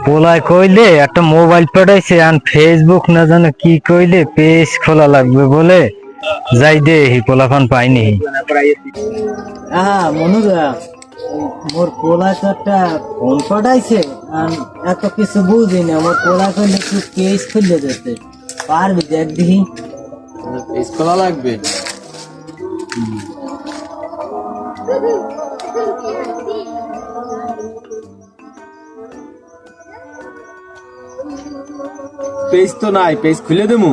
পোলায় কইলে একটা মোবাইল পাঠাইছে আর ফেসবুক না জানো কি কইলে পেজ খোলা লাগবে বলে যাই দে হি পোলাফান পাইনি। মনুরা মোর পোলা তো একটা ফোন পাঠাইছে আর এত কিছু বুঝি না। মোর পোলা কইলে তুই কেস খুলে দিতে পারবি দেখ দিহি। পেজ খোলা লাগবে। পেজ তো নাই, পেজ খুলে দেবো।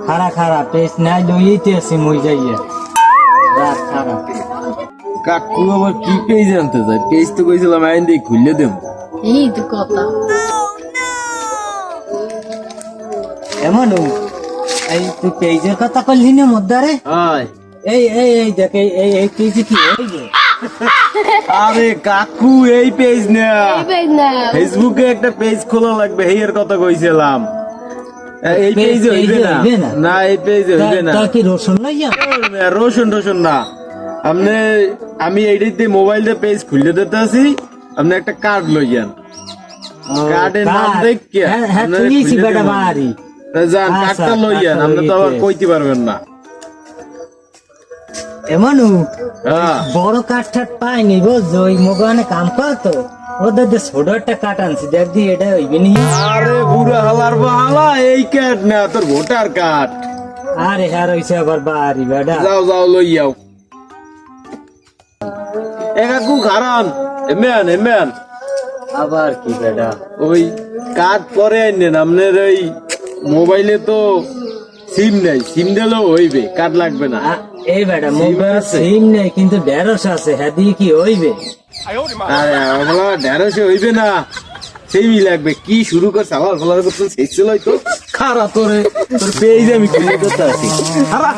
খারা খারা পেজ নাই লইতে আসি মই যাইয়া রাত খারা। কাকু আবার কি পেজ আনতে যায়? পেজ তো কইছিলাম আইন দিয়ে খুলে দেবো। এই তো কথা। এমন এই তুই পেজের কথা কইলি না মদ্দারে? হাই এই এই এই দেখ এই পেজ কি এই যে আরে কাকু এই পেজ না, এই পেজ না, ফেসবুকে একটা পেজ খোলা লাগবে, এর কথা কইছিলাম। এই পেজ হইবে না, না এই পেজ হইবে না। তা কি রসুন লইয়া? রোশন রোশন না, আমি এইটাতে মোবাইল দিয়ে পেজ খুলে দিতে আছি। আপনি একটা কার্ড লইয়ান, কার্ডের নাম দেখে হ্যাঁ তুই ছি বেটা বাড়ি যান, কার্ডটা লইয়ান। আপনি তো আবার কইতে পারবেন না। এমনু হ্যাঁ বড় কাঠ ঠাট পাইনি বুঝছো, ওই মোবাইলে কাম করতো ওদের যে ছোট একটা কাঠ আনছি দেখ দি এটা হইবে নি। আরে বুড়া হালার বাহালা, এই কার্ড না তোর ভোটার কার্ড। আরে হ্যাঁ রইছে আবার বাড়ি বেটা। যাও যাও লই যাও। কাকু খারান এমেন এমেন আবার কি বেটা? ওই কার্ড পরে আনেন। আপনার ওই মোবাইলে তো সিম নাই, সিম দিলেও হইবে, কার্ড লাগবে না। এই বেটা সিম মোবাইল আছে? সিম নেই কিন্তু ঢেঁড়স আছে, হ্যাঁ দিয়ে কি হইবে? আরে আমার ঢেঁড়সে হইবে না, সিমই লাগবে। কি শুরু করছে আমার ফলার করতে শেষ ছিল তো খারাপ তোর পেয়ে আমি খুলে করতে আছি। খারাপ